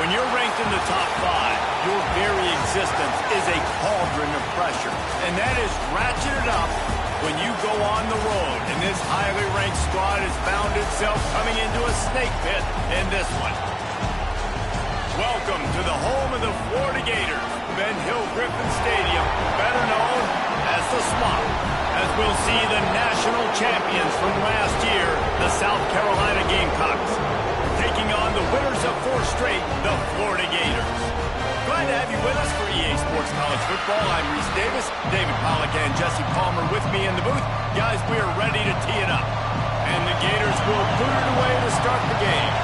When you're ranked in the top 5, your very existence is a cauldron of pressure. And that is ratcheted up when you go on the road. And this highly ranked squad has found itself coming into a snake pit in this one. Welcome to the home of the Florida Gators, Ben Hill Griffin Stadium, better known as the Swamp, as we'll see the national champions from last year, the South Carolina Gamecocks, taking on the winners of 4 straight, the Florida Gators. Glad to have you with us for EA Sports College Football. I'm Reese Davis, David Pollack and Jesse Palmer with me in the booth. Guys, we are ready to tee it up. And the Gators will boot it away to start the game.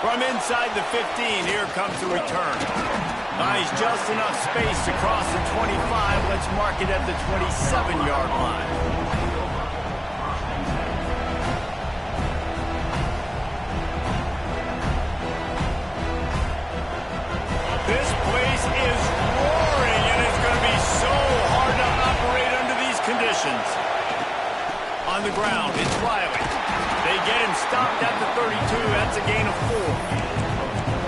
From inside the 15, here comes the return. Nice, just enough space to cross the 25. Let's mark it at the 27-yard line. This place is roaring, and it's going to be so hard to operate under these conditions. On the ground, it's Riley. They get him stopped at the 32. That's a gain of 4.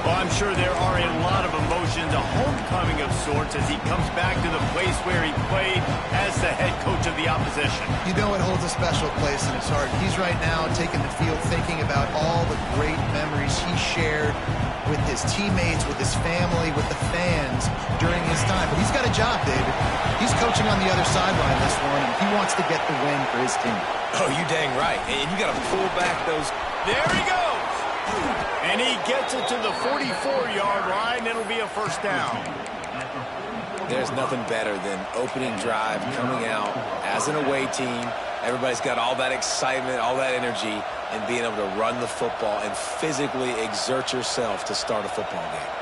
Well, I'm sure there are a lot of emotions, a homecoming of sorts, as he comes back to the place where he played as the head coach of the opposition. You know it holds a special place in his heart. He's right now taking the field thinking about all the great memories he shared with his teammates, with his family, with the fans during his time. But he's got a job, David. He's coaching on the other sideline this one, and he wants to get the win for his team. Oh, you dang right. And you got to pull back those. There he goes. And he gets it to the 44-yard line. It'll be a first down. There's nothing better than opening drive, coming out as an away team. Everybody's got all that excitement, all that energy, and being able to run the football and physically exert yourself to start a football game.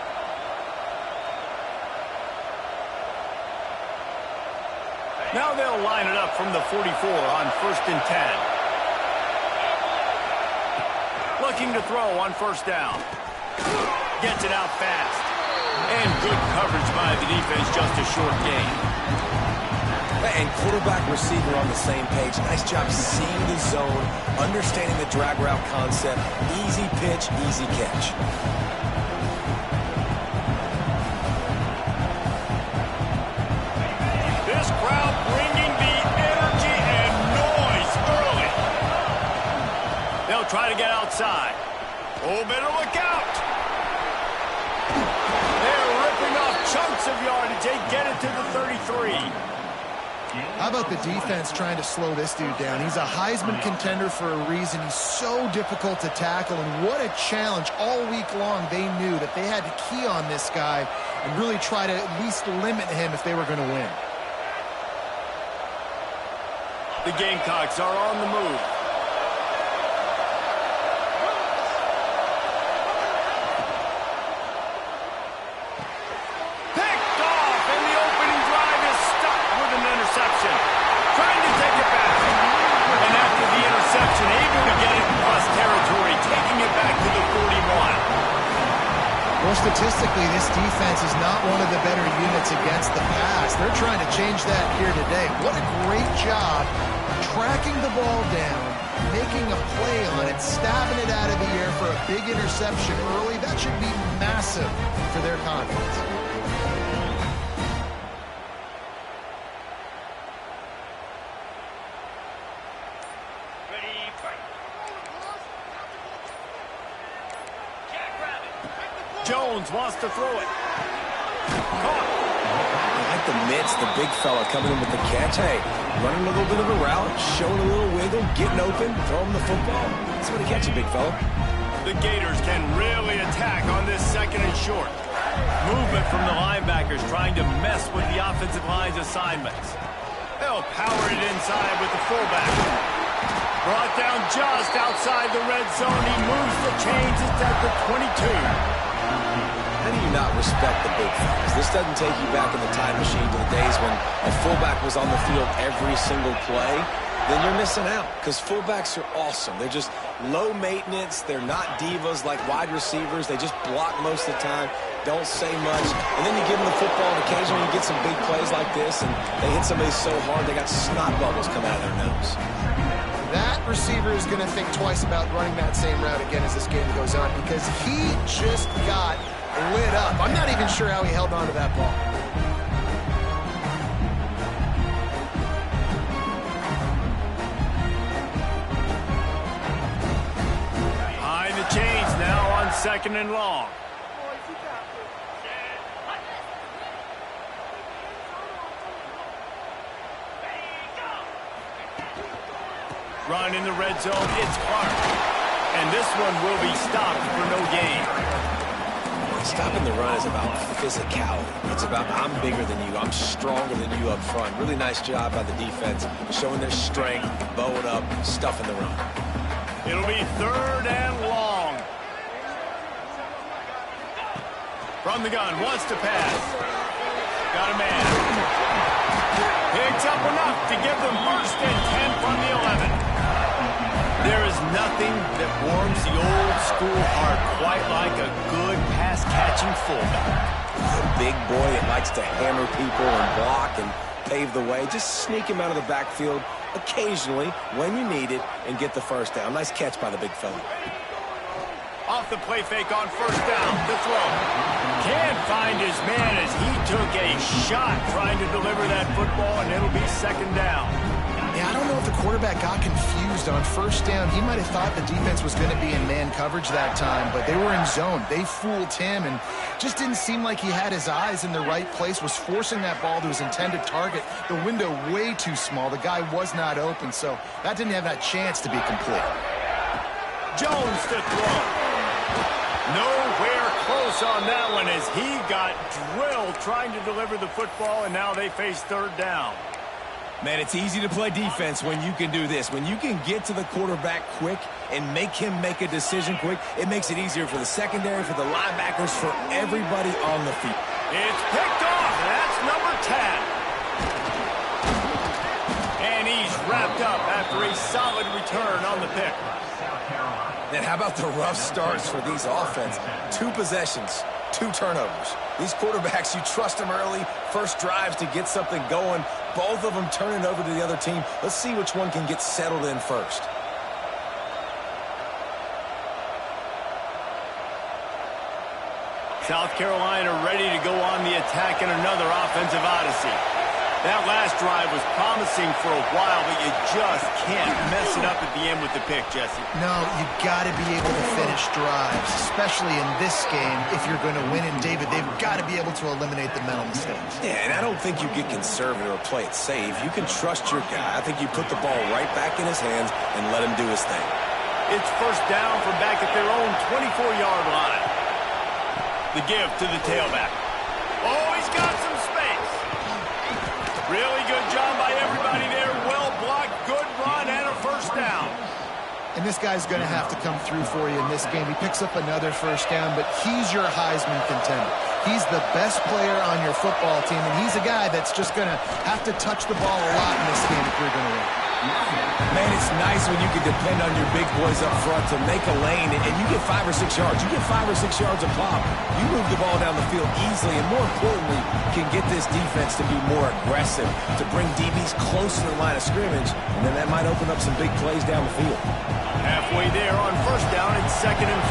Now they'll line it up from the 44 on 1st and 10. Looking to throw on first down. Gets it out fast. And good coverage by the defense, just a short gain. And quarterback, receiver on the same page. Nice job seeing the zone, understanding the drag route concept. Easy pitch, easy catch. This crowd bringing the energy and noise early. They'll try to get outside. Oh, better look out. They're ripping off chunks of yardage. They get it to the 33. How about the defense trying to slow this dude down? He's a Heisman contender for a reason. He's so difficult to tackle, and what a challenge all week long. They knew that they had to key on this guy and really try to at least limit him if they were going to win. The Gamecocks are on the move. Picked off, and the opening drive is stuck with an interception. Trying to take it back. And after the interception, able to get it across territory, taking it back to the 41. Well, statistically, this defense is not one of the better units against the pass. They're trying to change that here today. What a great job tracking the ball down, making a play on it, stabbing it out of the air for a big interception early. That should be massive for their confidence. Jones wants to throw it. Caught. The mitts, the big fella coming in with the catch. Hey, running a little bit of a route, showing a little wiggle, getting open, throwing the football. That's what he catch you, big fella. The Gators can really attack on this 2nd and short. Movement from the linebackers trying to mess with the offensive line's assignments. They'll power it inside with the fullback. Brought down just outside the red zone. He moves the chains. It's at the 22. How do you not respect the big fellas? This doesn't take you back in the time machine to the days when a fullback was on the field every single play. then you're missing out, because fullbacks are awesome. They're just low maintenance. They're not divas like wide receivers. They just block most of the time, don't say much. And then you give them the football, and occasionally you get some big plays like this, and they hit somebody so hard they got snot bubbles coming out of their nose. That receiver is going to think twice about running that same route again as this game goes on, because he just got lit up. I'm not even sure how he held on to that ball. Behind the chains now on 2nd and long. Run in the red zone, it's Clark. And this one will be stopped for no gain. Stopping the run is about physicality. It's about, I'm bigger than you, I'm stronger than you up front. Really nice job by the defense, showing their strength, bowing up, stuffing the run. It'll be 3rd and long. From the gun, wants to pass. Got a man. Picks up enough to give them 1st and 10 from the 11. There is nothing that warms the old school heart quite like a good pass-catching fullback. A big boy that likes to hammer people and block and pave the way. Just sneak him out of the backfield occasionally when you need it and get the 1st down. Nice catch by the big fella. Off the play fake on 1st down. The throw. Can't find his man as he took a shot trying to deliver that football, and it'll be 2nd down. Yeah, I don't know if the quarterback got confused on 1st down. He might have thought the defense was going to be in man coverage that time, but they were in zone. They fooled him and just didn't seem like he had his eyes in the right place, was forcing that ball to his intended target. The window way too small. The guy was not open, so that didn't have that chance to be complete. Jones to throw. Nowhere close on that one as he got drilled trying to deliver the football, and now they face 3rd down. Man, it's easy to play defense when you can do this. When you can get to the quarterback quick and make him make a decision quick, it makes it easier for the secondary, for the linebackers, for everybody on the field. It's picked off. That's number 10. And he's wrapped up after a solid return on the pick. And how about the rough starts for these offense? 2 possessions, 2 turnovers. These quarterbacks, you trust them early, 1st drives to get something going. Both of them turning over to the other team. Let's see which one can get settled in first. South Carolina ready to go on the attack in another offensive odyssey. That last drive was promising for a while, but you just can't mess it up at the end with the pick, Jesse. No, you got to be able to finish drives, especially in this game if you're going to win. And David, they've got to be able to eliminate the mental mistakes. Yeah, and I don't think you get conservative or play it safe. You can trust your guy. I think you put the ball right back in his hands and let him do his thing. It's 1st down from back at their own 24-yard line. The give to the tailback. Oh, he's got some space. Really good job by everybody there. Well blocked, good run, and a 1st down. And this guy's going to have to come through for you in this game. He picks up another 1st down, but he's your Heisman contender. He's the best player on your football team, and he's a guy that's just going to have to touch the ball a lot in this game if you're going to win. Man, it's nice when you can depend on your big boys up front to make a lane, and you get 5 or 6 yards. You get 5 or 6 yards a pop. You move the ball down the field easily, and more importantly, can get this defense to be more aggressive, to bring DBs close to the line of scrimmage, and then that might open up some big plays down the field. Halfway there on 1st down, it's 2nd and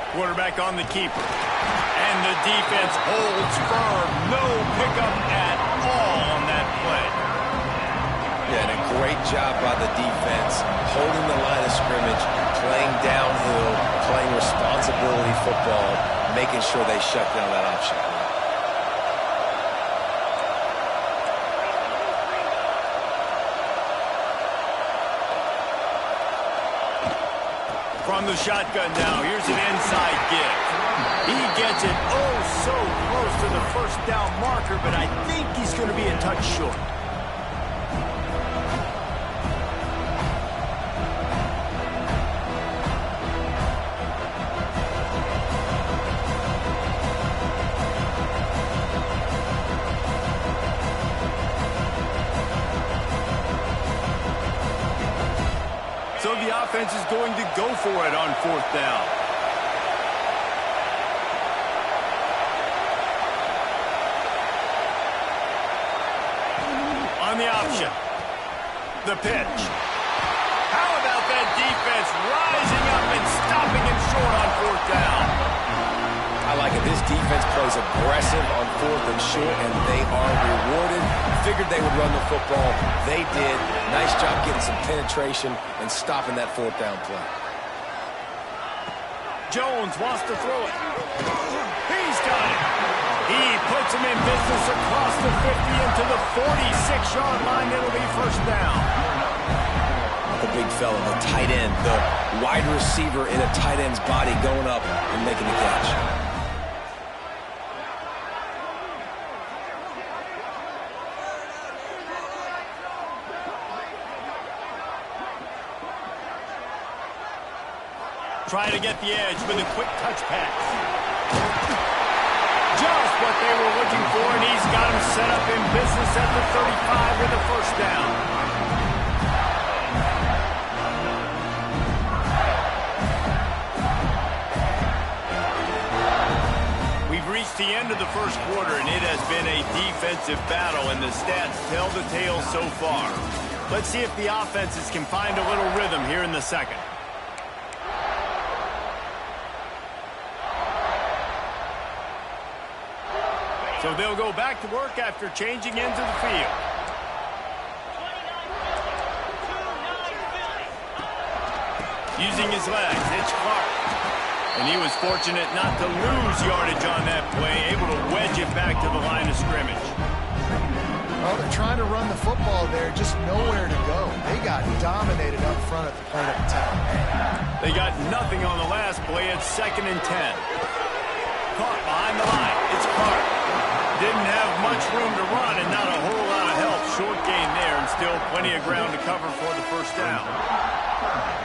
5. Quarterback on the keeper. And the defense holds firm. No pickup at all on that play. Yeah, and a great job by the defense, holding the line of scrimmage, playing downhill, playing responsibility football, making sure they shut down that option. From the shotgun now, here's an inside give. He gets it oh so close to the 1st down marker, but I think he's going to be a touch short. the offense is going to go for it on 4th down. On the option. The pitch. How about that defense rising up and stopping him short on 4th down? I like it. This defense plays aggressive on 4th and short, and they are rewarded. Figured they would run the football. They did. Nice job getting some penetration and stopping that 4th down play. Jones wants to throw it. He's got it. He puts him in business across the 50 into the 46-yard line. It'll be 1st down. The big fella, the tight end, the wide receiver in a tight end's body going up and making the catch. Trying to get the edge with a quick touch pass. Just what they were looking for, and he's got him set up in business at the 35 with a 1st down. We've reached the end of the 1st quarter, and it has been a defensive battle, and the stats tell the tale so far. Let's see if the offenses can find a little rhythm here in the 2nd. So they'll go back to work after changing into the field. Using his legs, it's Clark. And he was fortunate not to lose yardage on that play, able to wedge it back to the line of scrimmage. Well, they're trying to run the football there, just nowhere to go. They got dominated up front at the point of attack. They got nothing on the last play at 2nd and 10. Caught behind the line. It's Clark. Didn't have much room to run and not a whole lot of help. Short gain there and still plenty of ground to cover for the 1st down.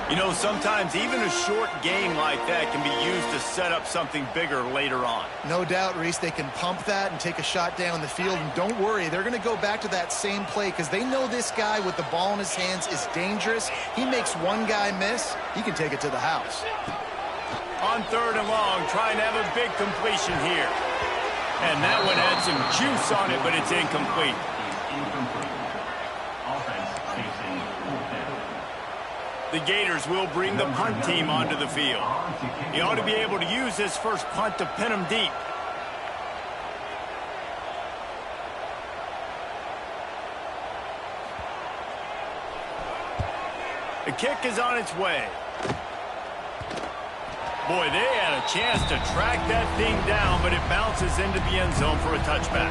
You know, sometimes even a short gain like that can be used to set up something bigger later on. No doubt, Reese, they can pump that and take a shot down the field. And don't worry, they're going to go back to that same play because they know this guy with the ball in his hands is dangerous. He makes one guy miss, he can take it to the house. On 3rd and long, trying to have a big completion here. And that one had some juice on it, but it's incomplete. The Gators will bring the punt team onto the field. He ought to be able to use this first punt to pin him deep. The kick is on its way. Boy, they had a chance to track that thing down, but it bounces into the end zone for a touchback.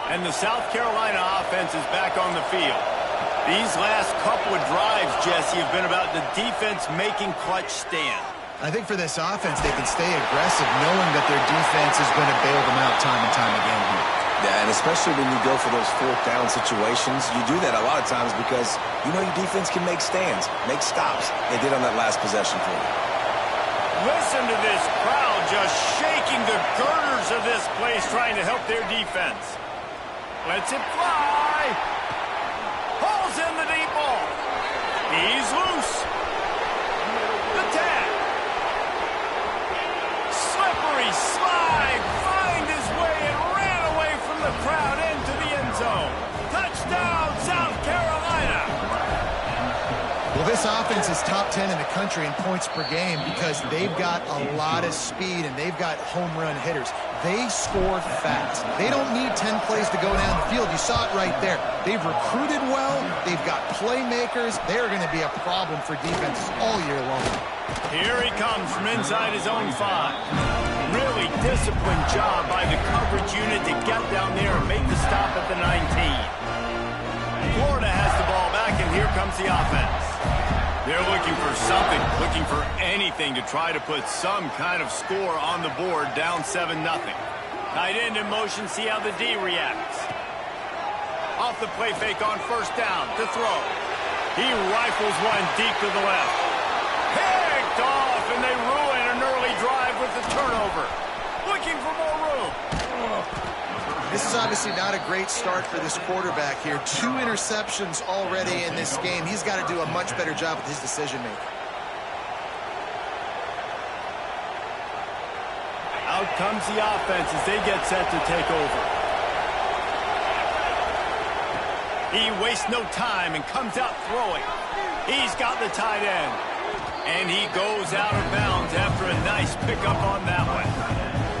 And the South Carolina offense is back on the field. These last couple of drives, Jesse, have been about the defense making clutch stand. I think for this offense, they can stay aggressive knowing that their defense is going to bail them out time and time again here. Yeah, and especially when you go for those 4th down situations, you do that a lot of times because you know your defense can make stands, make stops. They did on that last possession for you. Listen to this crowd just shaking the girders of this place trying to help their defense. Lets it fly. Pulls in the deep ball. He's loose. The tag. Slippery slide. Find his way and ran away from the crowd into the end zone. Touchdown, South Carolina. Well, this offense is top 10 in the country in points per game because they've got a lot of speed and they've got home run hitters. They score fast. They don't need 10 plays to go down the field. You saw it right there. They've recruited well. They've got playmakers. They're going to be a problem for defenses all year long. Here he comes from inside his own 5. Really disciplined job by the coverage unit to get down there and make the stop at the 19. Florida has the ball back, and here comes the offense. They're looking for something, looking for anything to try to put some kind of score on the board, down 7-0. Tight end in motion, see how the D reacts. Off the play fake on 1st down to throw. He rifles one deep to the left. Picked off, and they ruin an early drive with the turnover. Looking for more room. This is obviously not a great start for this quarterback here. 2 interceptions already in this game. He's got to do a much better job with his decision-making. Out comes the offense as they get set to take over. He wastes no time and comes out throwing. He's got the tight end. And he goes out of bounds after a nice pickup on that one.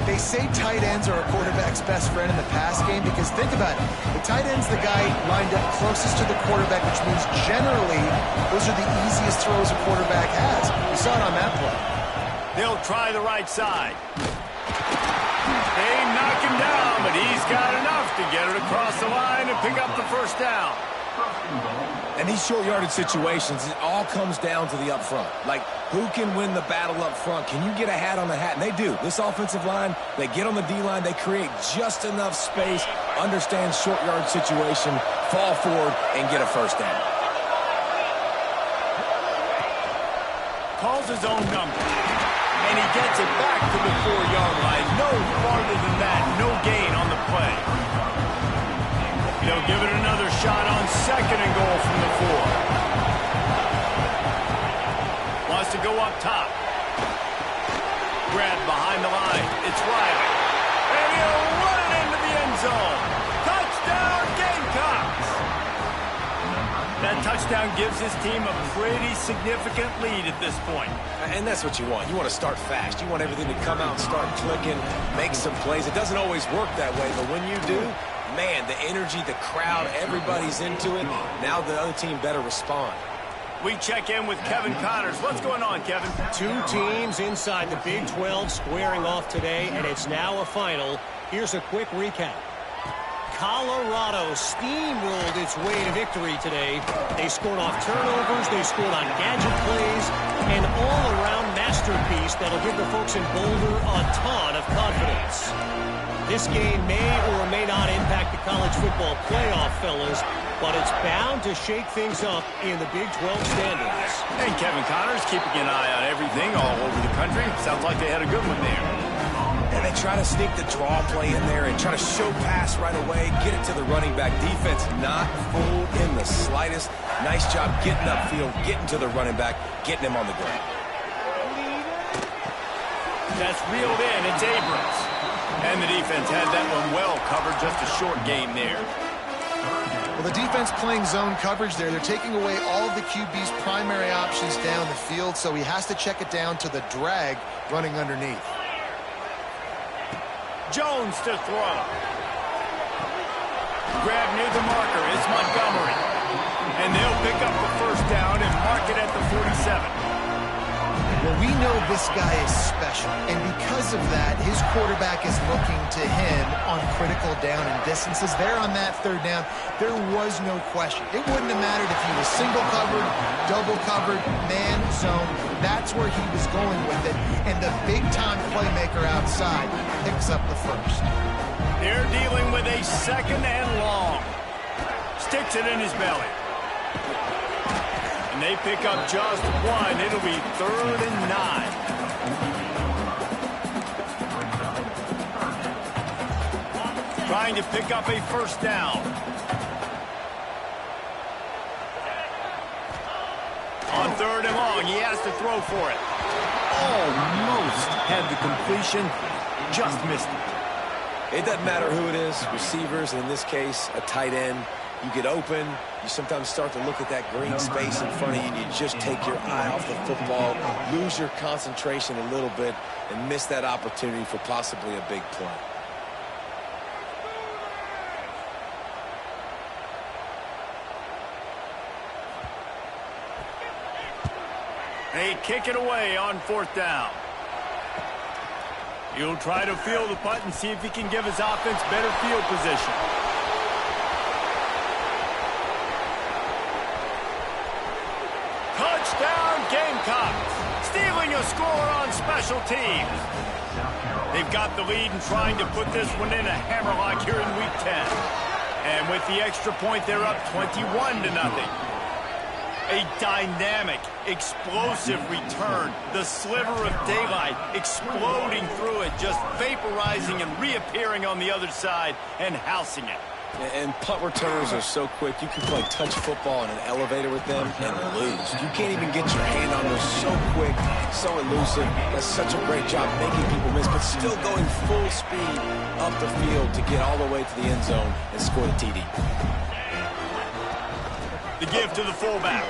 They say tight ends are a quarterback's best friend in the pass game because think about it. The tight end's the guy lined up closest to the quarterback, which means generally those are the easiest throws a quarterback has. We saw it on that play. They'll try the right side. They knock him down, but he's got enough to get it across the line and pick up the first down. And these short yardage situations, it all comes down to the up front. Like, who can win the battle up front? Can you get a hat on the hat? And they do. This offensive line, they get on the D-line, they create just enough space, understand short yardage situation, fall forward, and get a first down. Calls his own number. And he gets it back to the 4-yard line. No farther than that. No gain on the play. They'll give it another shot on 2nd and goal from the 4. Wants to go up top. Grabbed behind the line. It's Riley. And he'll run it into the end zone. Touchdown, Gamecocks! That touchdown gives his team a pretty significant lead at this point. And that's what you want. You want to start fast. You want everything to come out and start clicking, make some plays. It doesn't always work that way, but when you do, man, the energy, the crowd, everybody's into it. Now the other team better respond. We check in with Kevin Connors. What's going on, Kevin? 2 teams inside the Big 12 squaring off today, and it's now a final. Here's a quick recap. Colorado steamrolled its way to victory today. They scored off turnovers, they scored on gadget plays, an all-around masterpiece that'll give the folks in Boulder a ton of confidence. This game may or may not impact the college football playoff, fellas, but it's bound to shake things up in the Big 12 standings. And Kevin Connors keeping an eye on everything all over the country. Sounds like they had a good one there. And they try to sneak the draw play in there and try to show pass right away, get it to the running back. Defense not fooled in the slightest. Nice job getting upfield, getting to the running back, getting him on the ground. That's reeled in. It's Abrams. And the defense had that one well covered. Just a short gain there. Well, the defense playing zone coverage there. They're taking away all of the QB's primary options down the field, so he has to check it down to the drag running underneath. Jones to throw. Grab near the marker. It's Montgomery. And they'll pick up the first down and mark it at the 47. Well, we know this guy is special, and because of that, his quarterback is looking to him on critical down and distances. There on that 3rd down, there was no question. It wouldn't have mattered if he was single covered, double covered, man zone. That's where he was going with it, and the big-time playmaker outside picks up the first. They're dealing with a 2nd and long. Sticks it in his belly. And they pick up just 1. It'll be 3rd and 9. Trying to pick up a first down. On 3rd and long, he has to throw for it. Almost had the completion, just missed it. It doesn't matter who it is, receivers, in this case, a tight end. You get open, you sometimes start to look at that green space in front of you, and you just take your eye off the football, lose your concentration a little bit, and miss that opportunity for possibly a big play. They kick it away on 4th down. He'll try to field the punt and see if he can give his offense better field position. Touchdown, Gamecocks. Stealing a score on special teams. They've got the lead and trying to put this one in a hammerlock here in Week 10. And with the extra point, they're up 21-0. A dynamic, explosive return. The sliver of daylight exploding through it, just vaporizing and reappearing on the other side and housing it. And punt returners are so quick. You can play touch football in an elevator with them and lose. You can't even get your hand on them. So quick, so elusive. Does such a great job making people miss, but still going full speed up the field to get all the way to the end zone and score the TD. The give to the fullback.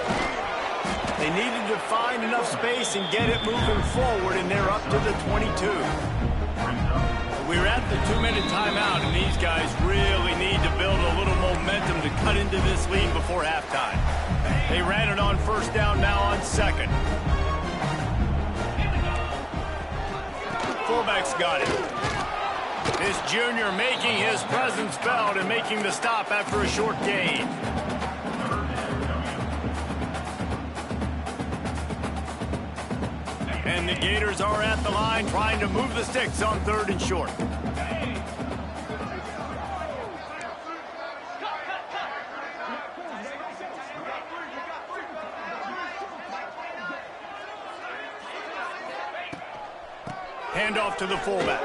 They needed to find enough space and get it moving forward, and they're up to the 22. We're at the 2-minute timeout, and these guys really need to build a little momentum to cut into this lead before halftime. They ran it on first down, now on second. Fullback's got it. This junior making his presence felt and making the stop after a short gain. And the Gators are at the line trying to move the sticks on 3rd and short. Handoff to the fullback.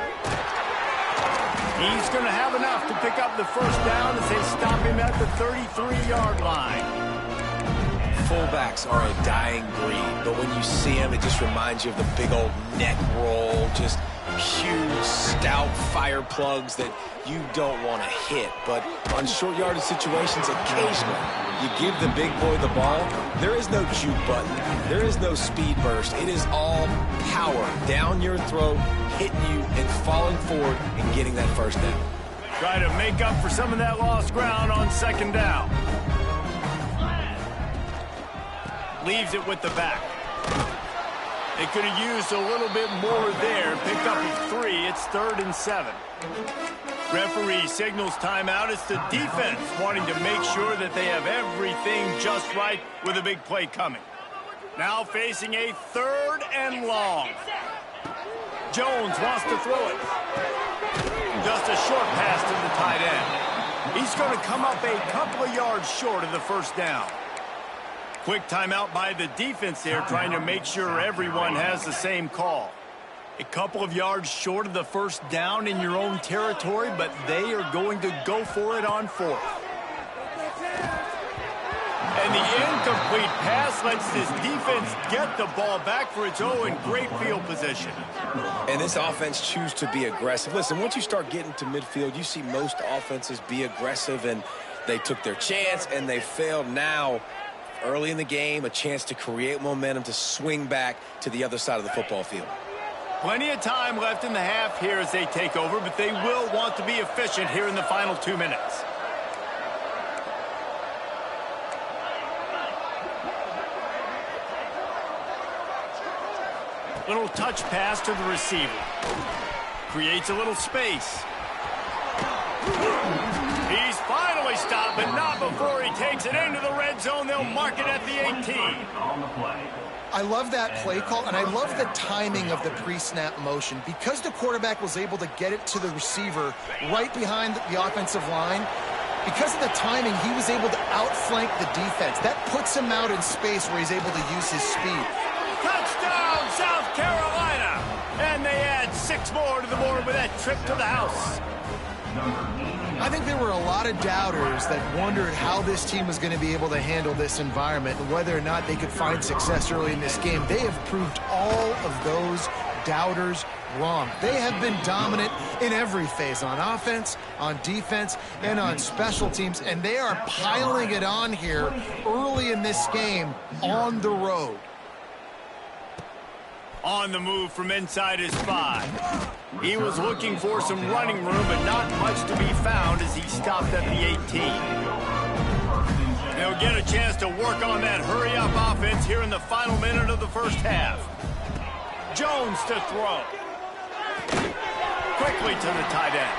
He's going to have enough to pick up the first down as they stop him at the 33-yard line. Fullbacks are a dying breed, but when you see them, it just reminds you of the big old neck roll, just huge, stout fire plugs that you don't want to hit. But on short yardage situations, occasionally, you give the big boy the ball. There is no juke button. There is no speed burst. It is all power down your throat, hitting you and falling forward and getting that first down. Try to make up for some of that lost ground on 2nd down. Leaves it with the back. They could have used a little bit more there. Picked up a 3. It's 3rd and 7. Referee signals timeout. It's the defense wanting to make sure that they have everything just right with a big play coming. Now facing a 3rd and long. Jones wants to throw it. Just a short pass to the tight end. He's going to come up a couple of yards short of the first down. Quick timeout by the defense there, trying to make sure everyone has the same call. A couple of yards short of the first down in your own territory, but they are going to go for it on 4th. And the incomplete pass lets this defense get the ball back for its own great field position. And this offense choose to be aggressive. Listen, once you start getting to midfield, you see most offenses be aggressive, and they took their chance, and they failed. Now, early in the game, a chance to create momentum to swing back to the other side of the football field. Plenty of time left in the half here as they take over, but they will want to be efficient here in the final 2 minutes. Little touch pass to the receiver. Creates a little space. He's finally stopped, but not before he takes it into the red zone. They'll mark it at the 18. I love that play call, and I love the timing of the pre-snap motion. Because the quarterback was able to get it to the receiver right behind the offensive line, because of the timing, he was able to outflank the defense. That puts him out in space where he's able to use his speed. Touchdown, South Carolina! And they add 6 more to the board with that trip to the house. I think there were a lot of doubters that wondered how this team was going to be able to handle this environment and whether or not they could find success early in this game. They have proved all of those doubters wrong. They have been dominant in every phase, on offense, on defense, and on special teams, and they are piling it on here early in this game on the road. On the move from inside his 5. He was looking for some running room, but not much to be found as he stopped at the 18. They'll get a chance to work on that hurry-up offense here in the final minute of the first half. Jones to throw. Quickly to the tight end.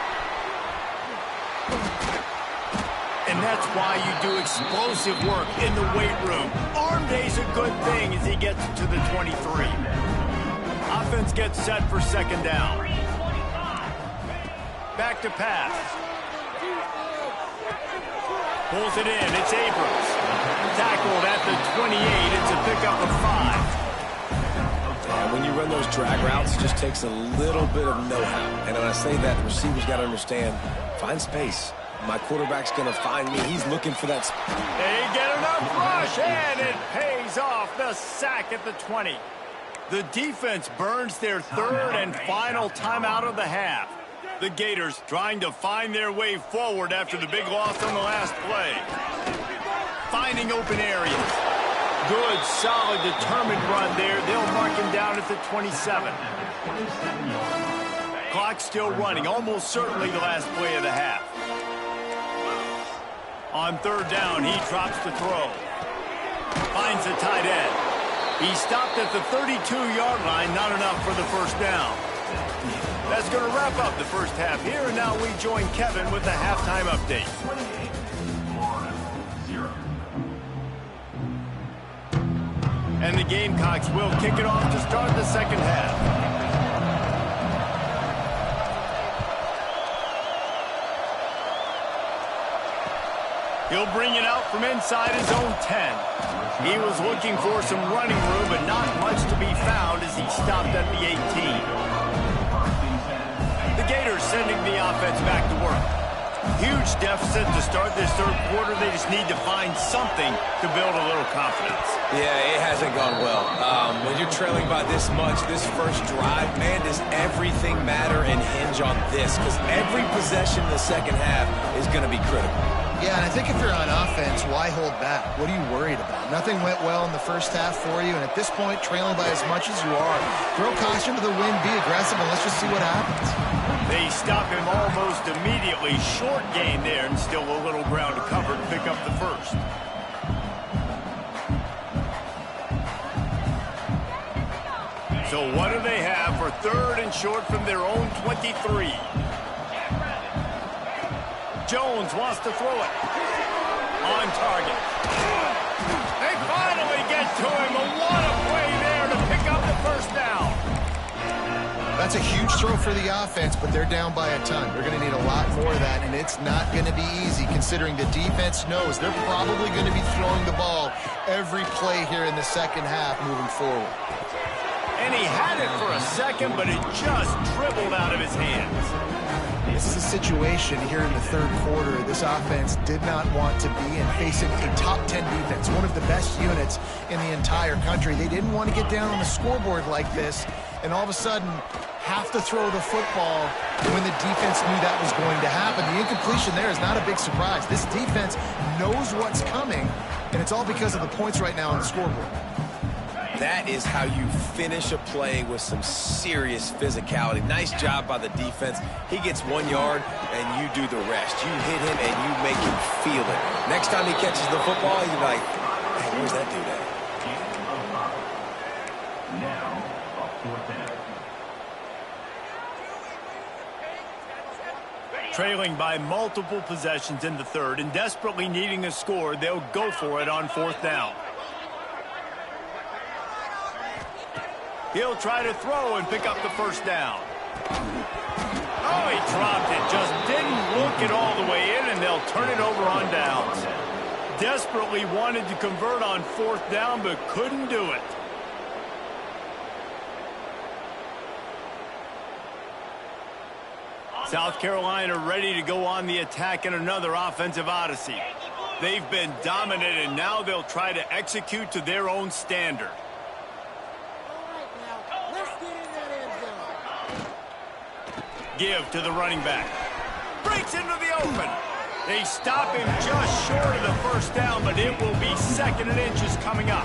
And that's why you do explosive work in the weight room. Arm day's a good thing as he gets to the 23. Offense gets set for 2nd down. Back to pass. Pulls it in. It's Abrams. Tackled at the 28. It's a pickup of 5. And when you run those drag routes, it just takes a little bit of know-how. And when I say that, the receiver's got to understand, find space. My quarterback's going to find me. He's looking for that. They get enough rush, and it pays off. The sack at the 20. The defense burns their third and final timeout of the half. The Gators trying to find their way forward after the big loss on the last play. Finding open areas. Good, solid, determined run there. They'll mark him down at the 27. Clock still running, almost certainly the last play of the half. On third down, he drops the throw. Finds the tight end. He stopped at the 32-yard line, not enough for the first down. That's going to wrap up the first half here, and now we join Kevin with the halftime update. And the Gamecocks will kick it off to start the second half. He'll bring it out from inside his own 10. He was looking for some running room, but not much to be found as he stopped at the 18. The Gators sending the offense back to work. Huge deficit to start this third quarter. They just need to find something to build a little confidence. Yeah, it hasn't gone well. When you're trailing by this much, this first drive, man, does everything matter and hinge on this? Because every possession in the second half is going to be critical. Yeah, and I think if you're on offense, why hold back? What are you worried about? Nothing went well in the first half for you, and at this point, trailing by as much as you are, throw caution to the wind, be aggressive, and let's just see what happens. They stop him almost immediately. Short gain there, and still a little ground to cover to pick up the first. So what do they have for third and short from their own 23? Jones wants to throw it. On target. They finally get to him. What a play there to pick up the first down. That's a huge throw for the offense, but they're down by a ton. They're going to need a lot more of that, and it's not going to be easy considering the defense knows they're probably going to be throwing the ball every play here in the second half moving forward. And he had it for a second, but it just dribbled out of his hands. This is a situation here in the third quarter this offense did not want to be in, facing a top 10 defense, one of the best units in the entire country. They didn't want to get down on the scoreboard like this, and all of a sudden have to throw the football when the defense knew that was going to happen. The incompletion there is not a big surprise. This defense knows what's coming, and it's all because of the points right now on the scoreboard. That is how you finish a play with some serious physicality. Nice job by the defense. He gets 1 yard, and you do the rest. You hit him, and you make him feel it. Next time he catches the football, you're like, hey, where's that dude at? Now, fourth down. Trailing by multiple possessions in the third and desperately needing a score, they'll go for it on fourth down. He'll try to throw and pick up the first down. Oh, he dropped it. Just didn't look it all the way in, and they'll turn it over on downs. Desperately wanted to convert on fourth down, but couldn't do it. South Carolina ready to go on the attack in another offensive odyssey. They've been dominant, and now they'll try to execute to their own standard. Give to the running back. Breaks into the open. They stop him just short of the first down, but it will be second and inches coming up.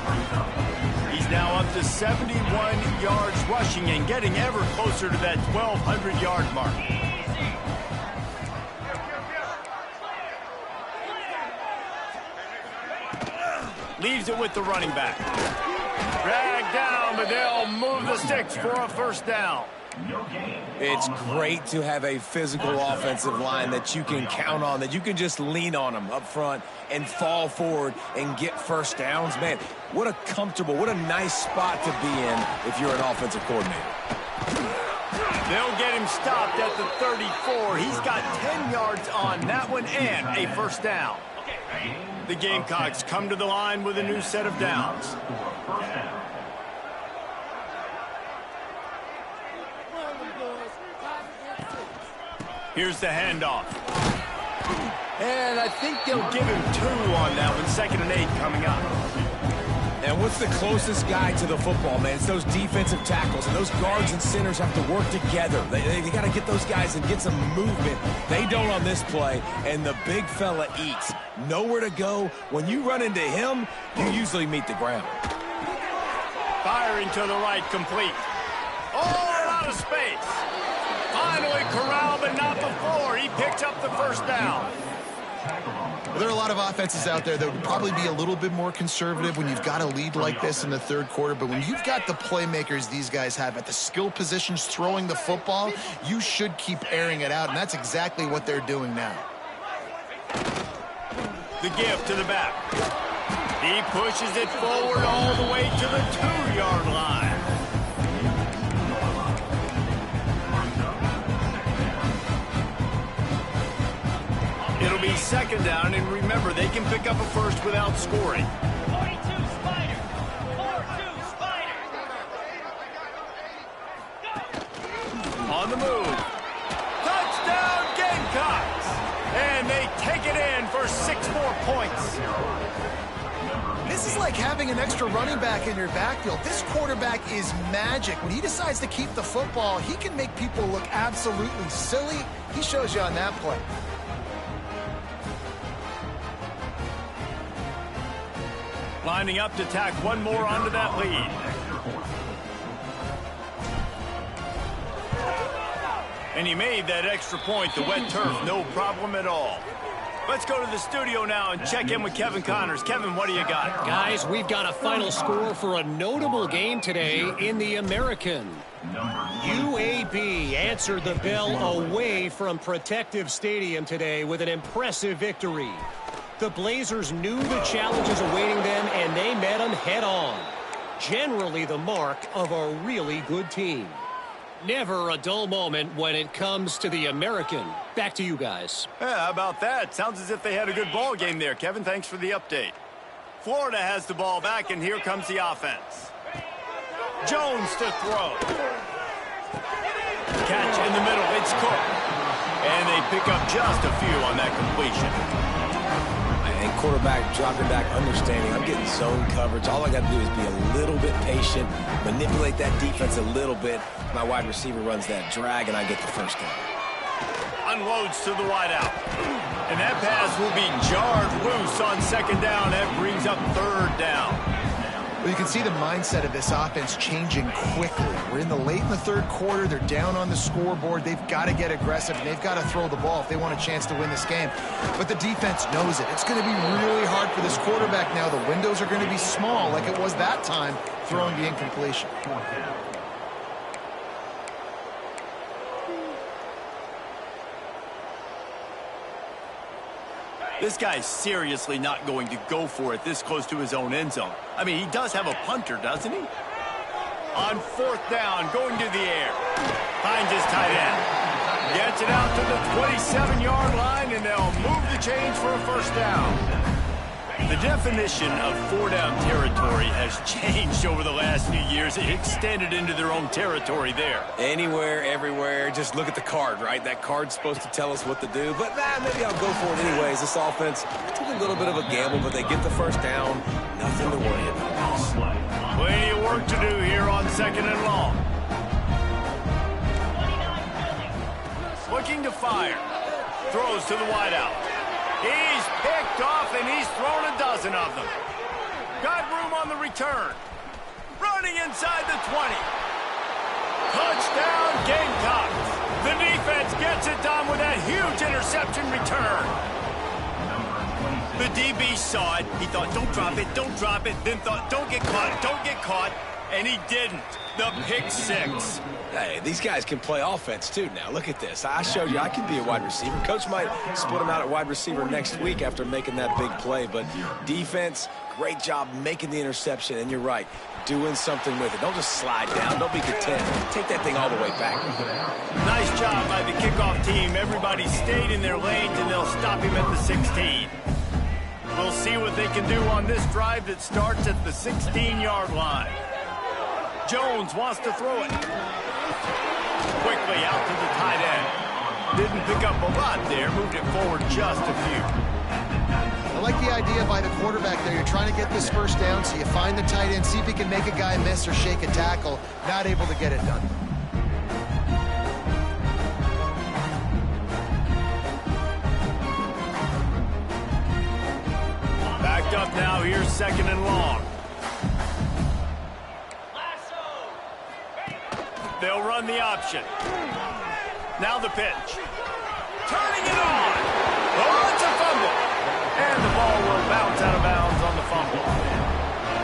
He's now up to 71 yards rushing and getting ever closer to that 1,200-yard mark. Leaves it with the running back. Dragged down, but they'll move the sticks for a first down. It's great to have a physical offensive line that you can count on, that you can just lean on them up front and fall forward and get first downs. Man, what a comfortable, what a nice spot to be in if you're an offensive coordinator. They'll get him stopped at the 34. He's got 10 yards on that one and a first down. The Gamecocks come to the line with a new set of downs. Here's the handoff. And I think they'll give him 2 on that one. 2nd and 8 coming up. And what's the closest guy to the football, man? It's those defensive tackles, and those guards and centers have to work together. They got to get those guys and get some movement. They don't on this play, and the big fella eats. Nowhere to go. When you run into him, you usually meet the ground. Firing to the right, complete. Oh, out of space. Finally corralled, but not before. He picked up the first down. There are a lot of offenses out there that would probably be a little bit more conservative when you've got a lead like this in the 3rd quarter. But when you've got the playmakers these guys have at the skill positions throwing the football, you should keep airing it out. And that's exactly what they're doing now. The give to the back. He pushes it forward all the way to the 2-yard line. It'll be 2nd down, and remember, they can pick up a first without scoring. 42 Spider. 4-2 Spider. On the move. Touchdown, Gamecocks! And they take it in for 6 more points. This is like having an extra running back in your backfield. This quarterback is magic. When he decides to keep the football, he can make people look absolutely silly. He shows you on that play. Lining up to tack one more onto that lead. And he made that extra point, the wet turf, no problem at all. Let's go to the studio now and check in with Kevin Connors. Kevin, what do you got? Guys, we've got a final score for a notable game today in the American. UAB answered the bell away from Protective Stadium today with an impressive victory. The Blazers knew the challenges awaiting them, and they met them head-on. Generally the mark of a really good team. Never a dull moment when it comes to the American. Back to you guys. Yeah, how about that? Sounds as if they had a good ball game there. Kevin, thanks for the update. Florida has the ball back, and here comes the offense. Jones to throw. Catch in the middle. It's Cook. And they pick up just a few on that completion. And quarterback dropping back, understanding I'm getting zone coverage. All I got to do is be a little bit patient, manipulate that defense a little bit. My wide receiver runs that drag, and I get the first down. Unloads to the wideout. And that pass will be jarred loose on 2nd down. That brings up 3rd down. Well, you can see the mindset of this offense changing quickly. We're in the 3rd quarter. They're down on the scoreboard. They've got to get aggressive, and they've got to throw the ball if they want a chance to win this game. But the defense knows it. It's going to be really hard for this quarterback now. The windows are going to be small like it was that time throwing the incompletion. This guy's seriously not going to go for it this close to his own end zone. I mean, he does have a punter, doesn't he? On 4th down, going to the air. Finds his tight end. Gets it out to the 27-yard line, and they'll move the chains for a first down. The definition of 4-down territory has changed over the last few years. It extended into their own territory there. Anywhere, everywhere, just look at the card, right? That card's supposed to tell us what to do, but maybe I'll go for it anyways. This offense took a little bit of a gamble, but they get the first down. Nothing to worry about. Plenty of work to do here on 2nd and long. Looking to fire. Throws to the wideout. He's picked off, and he's thrown a dozen of them. Got room on the return. Running inside the 20. Touchdown, Gamecocks. The defense gets it done with that huge interception return. The DB saw it. He thought, don't drop it, don't drop it. Then thought, don't get caught. And he didn't. The pick 6. Hey, these guys can play offense, too, now. Look at this. I showed you I can be a wide receiver. Coach might split him out at wide receiver next week after making that big play. But defense, great job making the interception. And you're right, doing something with it. Don't just slide down. Don't be content. Take that thing all the way back. Nice job by the kickoff team. Everybody stayed in their lanes, and they'll stop him at the 16. We'll see what they can do on this drive that starts at the 16-yard line. Jones wants to throw it. Quickly out to the tight end. Didn't pick up a lot there. Moved it forward just a few. I like the idea by the quarterback there. You're trying to get this first down, so you find the tight end, see if he can make a guy miss or shake a tackle. Not able to get it done. Backed up now. Here's second and long. They'll run the option. Now the pitch. Turning it on. Oh, it's a fumble. And the ball will bounce out of bounds on the fumble.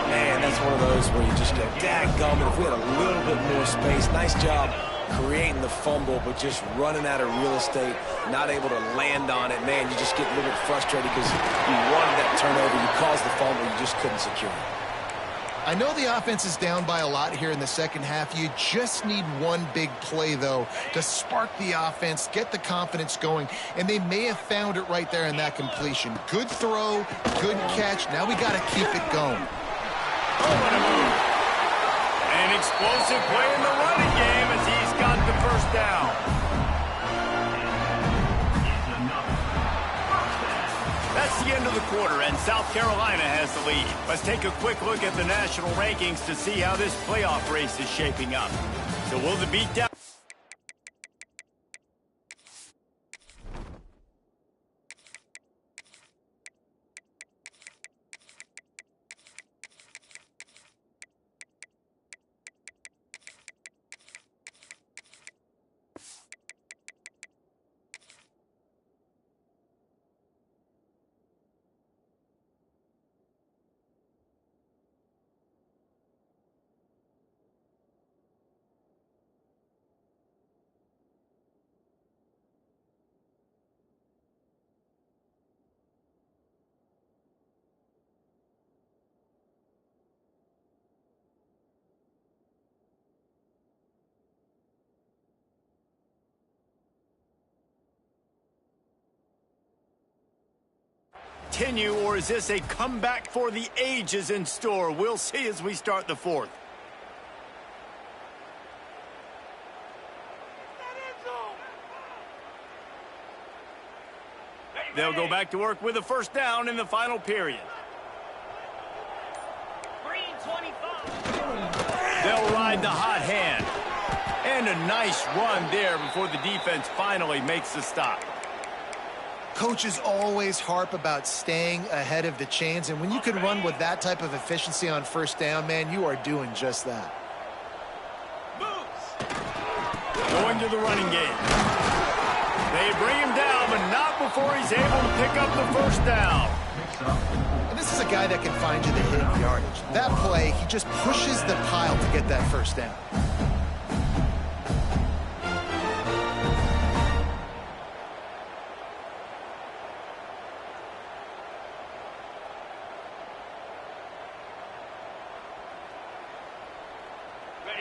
Man, that's one of those where you just go, dadgummit, if we had a little bit more space. Nice job creating the fumble, but just running out of real estate, not able to land on it. Man, you just get a little bit frustrated because you wanted that turnover. You caused the fumble. You just couldn't secure it. I know the offense is down by a lot here in the second half. You just need one big play, though, to spark the offense, get the confidence going, and they may have found it right there in that completion. Good throw, good catch. Now we got to keep it going. Oh, what a move. An explosive play in the running game as he's got the first down. That's the end of the quarter, and South Carolina has the lead. Let's take a quick look at the national rankings to see how this playoff race is shaping up. So will the beatdown... Continue, or is this a comeback for the ages in store? We'll see as we start the fourth. They'll go back to work with a first down in the final period. Green 25. They'll ride the hot hand. And a nice run there before the defense finally makes the stop. Coaches always harp about staying ahead of the chains, and when you can run with that type of efficiency on first down, man, you are doing just that. Going to the running game. They bring him down, but not before he's able to pick up the first down. And this is a guy that can find you the hidden yardage. That play, he just pushes the pile to get that first down.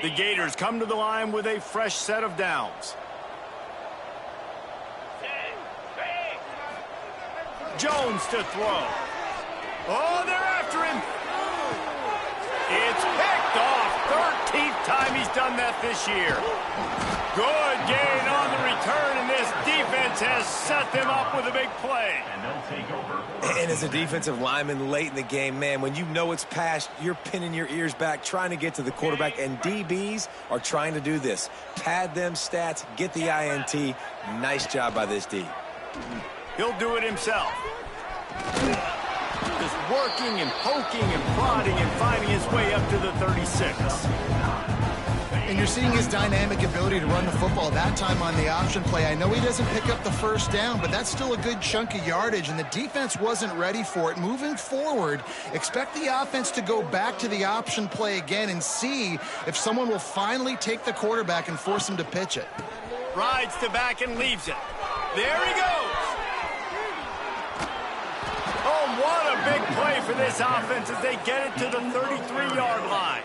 The Gators come to the line with a fresh set of downs. Jones to throw. Oh, they're after him. It's picked off. 13th time he's done that this year. Good gain on the return, and this defense has set them up with a big play. And they'll take over. And as a defensive lineman late in the game, man, when you know it's past, you're pinning your ears back, trying to get to the quarterback, and DBs are trying to do this. Pad them stats, get the INT. Nice job by this D. He'll do it himself. Just working and poking and prodding and finding his way up to the 36. And you're seeing his dynamic ability to run the football, that time on the option play. I know he doesn't pick up the first down, but that's still a good chunk of yardage, and the defense wasn't ready for it. Moving forward, expect the offense to go back to the option play again and see if someone will finally take the quarterback and force him to pitch it. Rides to back and leaves it. There he goes. Oh, what a big play for this offense as they get it to the 33-yard line.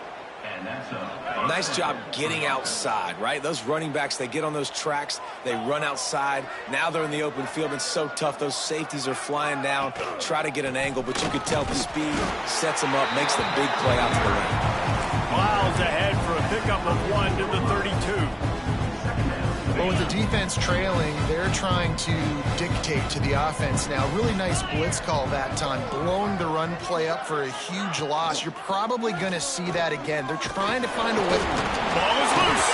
Nice job getting outside, right? Those running backs, they get on those tracks, they run outside. Now they're in the open field. It's so tough. Those safeties are flying down, try to get an angle, but you could tell the speed sets them up, makes the big play out to the lane. Miles ahead for a pickup of 1 to the 32. Well, with the defense trailing, they're trying to dictate to the offense now. Really nice blitz call that time, blowing the run play up for a huge loss. You're probably going to see that again. They're trying to find a way. Ball is loose.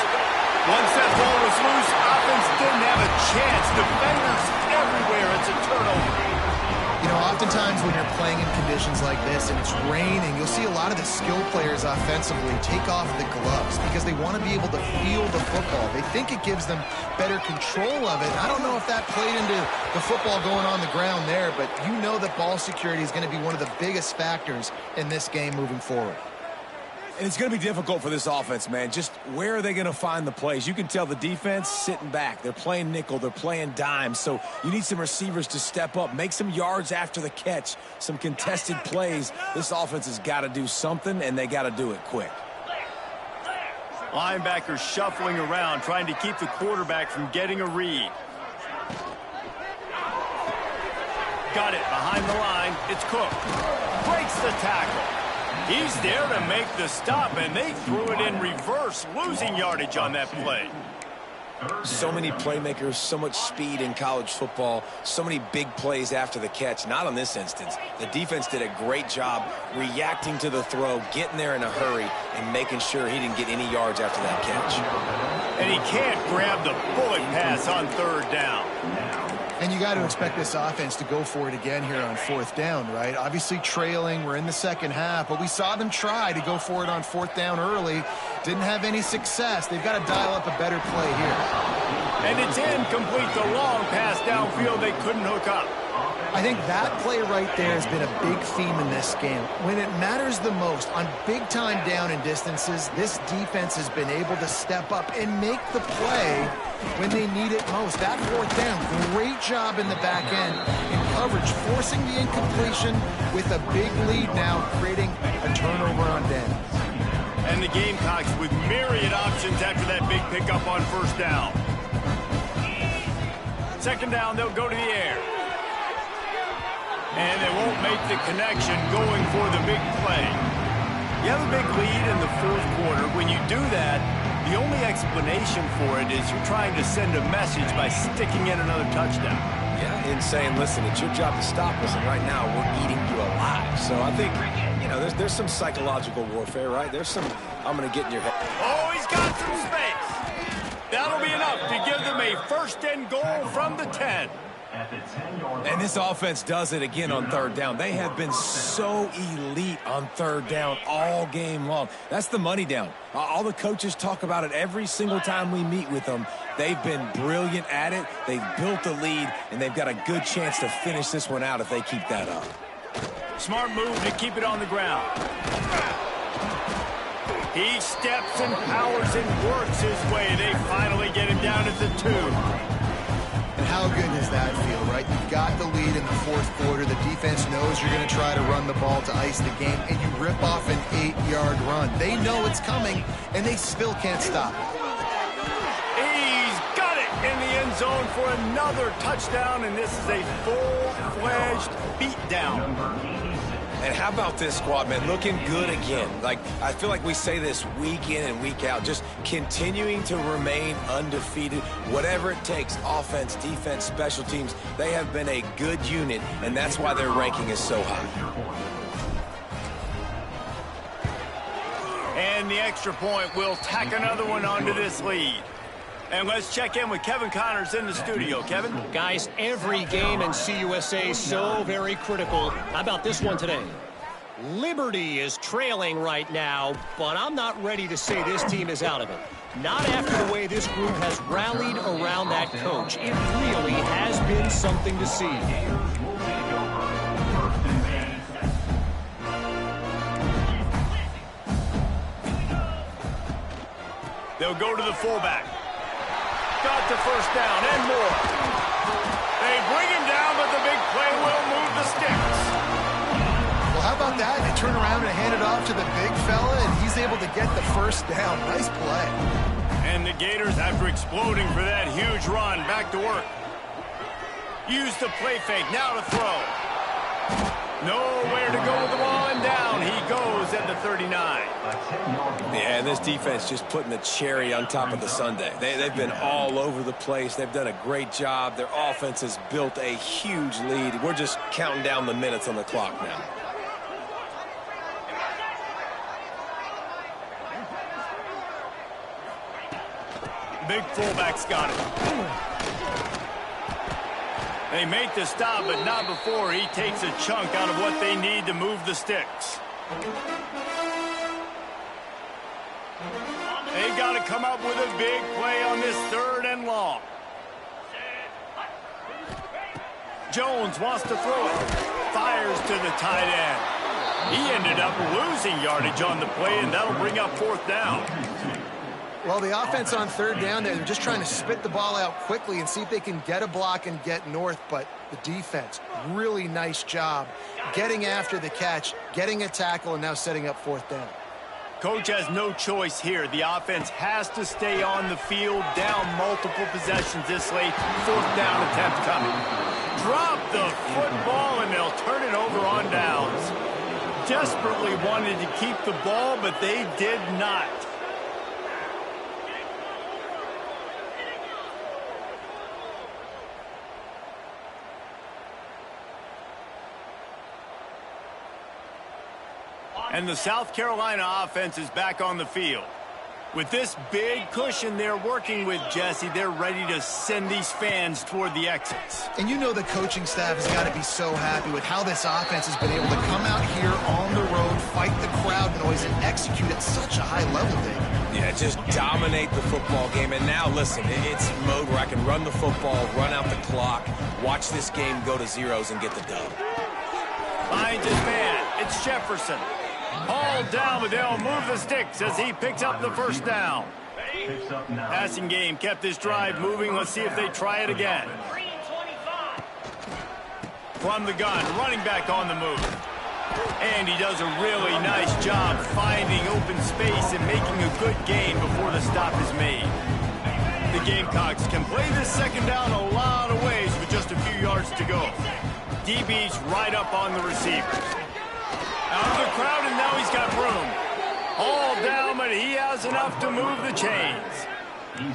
Once that ball was loose, offense didn't have a chance. Defenders everywhere. It's a turnover. You know, oftentimes when you're playing in conditions like this and it's raining, you'll see a lot of the skill players offensively take off the gloves because they want to be able to feel the football. They think it gives them better control of it. I don't know if that played into the football going on the ground there, but you know that ball security is going to be one of the biggest factors in this game moving forward. And it's going to be difficult for this offense, man. Just where are they going to find the plays? You can tell the defense sitting back. They're playing nickel. They're playing dime. So you need some receivers to step up, make some yards after the catch, some contested plays. This offense has got to do something, and they got to do it quick. Linebackers shuffling around, trying to keep the quarterback from getting a read. Got it behind the line. It's Cook. Breaks the tackle. He's there to make the stop, and they threw it in reverse, losing yardage on that play. So many playmakers, so much speed in college football, so many big plays after the catch. Not on this instance. The defense did a great job reacting to the throw, getting there in a hurry, and making sure he didn't get any yards after that catch. And he can't grab the bullet pass on third down. And you got to expect this offense to go for it again here on fourth down, right? Obviously trailing, we're in the second half, but we saw them try to go for it on fourth down early. Didn't have any success. They've got to dial up a better play here. And it's incomplete. The long pass downfield they couldn't hook up. I think that play right there has been a big theme in this game. When it matters the most, on big-time down and distances, this defense has been able to step up and make the play when they need it most. That fourth down, great job in the back end in coverage, forcing the incompletion with a big lead now, creating a turnover on downs. And the Gamecocks with myriad options after that big pickup on first down. Second down, they'll go to the air. And they won't make the connection going for the big play. You have a big lead in the fourth quarter. When you do that, the only explanation for it is you're trying to send a message by sticking in another touchdown. Yeah, and saying, listen, it's your job to stop us, and right now we're eating you alive. So I think, you know, there's some psychological warfare, right? There's some, I'm going to get in your head. Oh, he's got some space. That'll be enough to give them a first and goal from the 10. And this offense does it again on third down. They have been so elite on third down all game long. That's the money down. All the coaches talk about it every single time we meet with them. They've been brilliant at it. They've built the lead, and they've got a good chance to finish this one out if they keep that up. Smart move to keep it on the ground. He steps and powers and works his way. They finally get him down at the 2. And how good does that feel, right? You've got the lead in the fourth quarter. The defense knows you're going to try to run the ball to ice the game, and you rip off an 8-yard run. They know it's coming, and they still can't stop it. He's got it in the end zone for another touchdown, and this is a full-fledged beatdown. And how about this squad, man? Looking good again. Like, I feel like we say this week in and week out, just continuing to remain undefeated. Whatever it takes, offense, defense, special teams, they have been a good unit, and that's why their ranking is so high. And the extra point will tack another one onto this lead. And let's check in with Kevin Connors in the studio. Kevin? Guys, every game in CUSA so very critical. How about this one today? Liberty is trailing right now, but I'm not ready to say this team is out of it. Not after the way this group has rallied around that coach. It really has been something to see. They'll go to the fullback. Got the first down and more. They bring him down, but the big play will move the sticks. Well, how about that. They turn around and hand it off to the big fella, and he's able to get the first down. Nice play. And the Gators, after exploding for that huge run, back to work. Use the play fake, now to throw. Nowhere to go with the ball, and down he goes at the 39. Yeah, and this defense just putting the cherry on top of the sundae. They've been all over the place. They've done a great job. Their offense has built a huge lead. We're just counting down the minutes on the clock now. Big fullback's got it. They make the stop, but not before he takes a chunk out of what they need to move the sticks. They got to come up with a big play on this 3rd and long. Jones wants to throw it. Fires to the tight end. He ended up losing yardage on the play, and that'll bring up 4th down. Well, the offense on 3rd down there, they're just trying to spit the ball out quickly and see if they can get a block and get north. But the defense, really nice job getting after the catch, getting a tackle, and now setting up 4th down. Coach has no choice here. The offense has to stay on the field, down multiple possessions this late. 4th down attempt coming. Drop the football, and they'll turn it over on downs. Desperately wanted to keep the ball, but they did not. And the South Carolina offense is back on the field. With this big cushion they're working with, Jesse, they're ready to send these fans toward the exits. And you know the coaching staff has got to be so happy with how this offense has been able to come out here on the road, fight the crowd noise, and execute at such a high level, Dave. Yeah, just dominate the football game. And now, listen, it's mode where I can run the football, run out the clock, watch this game go to zeros and get the dub. Finds his man. It's Jefferson. All down, but they'll move the sticks as he picks up the 1st down. Passing game kept this drive moving. Let's see if they try it again. From the gun, running back on the move. And he does a really nice job finding open space and making a good gain before the stop is made. The Gamecocks can play this 2nd down a lot of ways with just a few yards to go. DB's right up on the receivers. Out of the crowd, and now he's got room. All down, but he has enough to move the chains.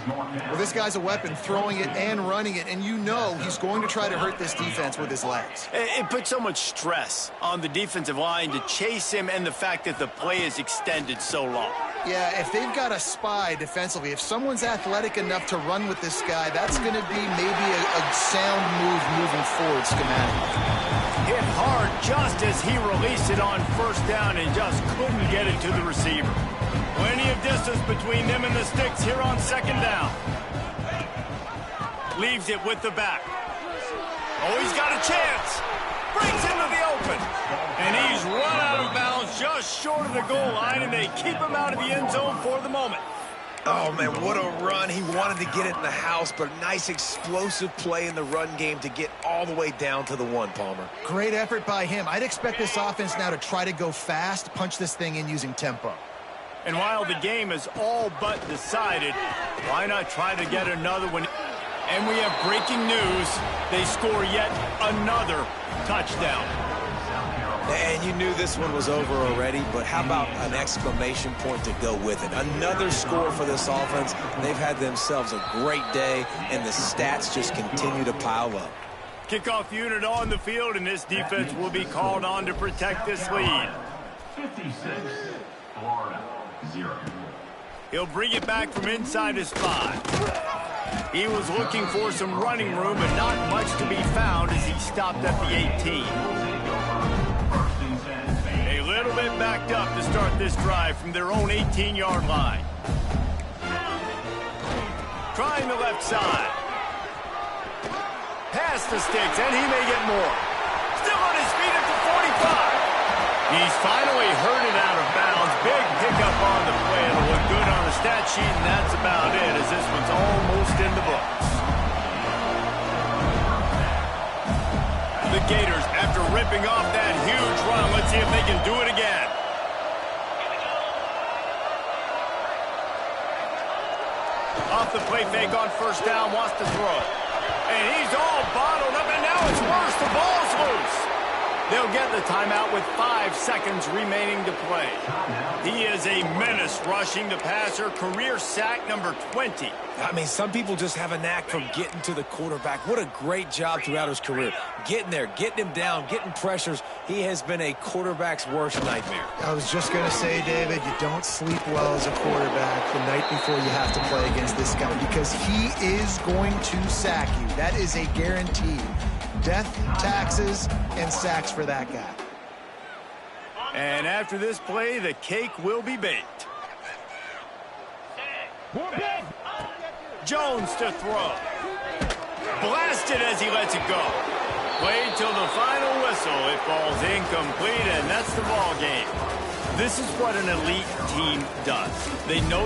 Well, this guy's a weapon, throwing it and running it, and you know he's going to try to hurt this defense with his legs. It puts so much stress on the defensive line to chase him, and the fact that the play is extended so long. Yeah, if they've got a spy defensively, if someone's athletic enough to run with this guy, that's going to be maybe a sound move moving forward schematically. Hit hard just as he released it on 1st down and just couldn't get it to the receiver. Plenty of distance between them and the sticks here on 2nd down. Leaves it with the back. Oh, he's got a chance. Brings into the open. And he's run out of bounds just short of the goal line, and they keep him out of the end zone for the moment. Oh, man, what a run. He wanted to get it in the house, but a nice explosive play in the run game to get all the way down to the 1, Palmer. Great effort by him. I'd expect this offense now to try to go fast, punch this thing in using tempo. And while the game is all but decided, why not try to get another one? And we have breaking news. They score yet another touchdown. And you knew this one was over already, but how about an exclamation point to go with it? Another score for this offense. They've had themselves a great day, and the stats just continue to pile up. Kickoff unit on the field, and this defense will be called on to protect this lead. 56, Florida, 0. He'll bring it back from inside his 5. He was looking for some running room, but not much to be found as he stopped at the 18. A little bit backed up to start this drive from their own 18-yard line. Trying the left side. Past the sticks, and he may get more. Still on his feet at the 45. He's finally heard it out of bounds. Big pickup on the play. It'll look good on the stat sheet, and that's about it, as this one's almost in the books. The Gators, after ripping off that huge run, let's see if they can do it again. Off the play fake on first down, wants to throw. And he's all bottled up, and now it's worse. The ball's loose. They'll get the timeout with 5 seconds remaining to play. He is a menace rushing the passer. Career sack number 20. I mean, some people just have a knack for getting to the quarterback. What a great job throughout his career. Getting there, getting him down, getting pressures. He has been a quarterback's worst nightmare. I was just going to say, David, you don't sleep well as a quarterback the night before you have to play against this guy because he is going to sack you. That is a guarantee. Death, taxes, and sacks for that guy. And after this play, the cake will be baked. Jones to throw. Blasted as he lets it go. Played till the final whistle. It falls incomplete, and that's the ball game. This is what an elite team does. They know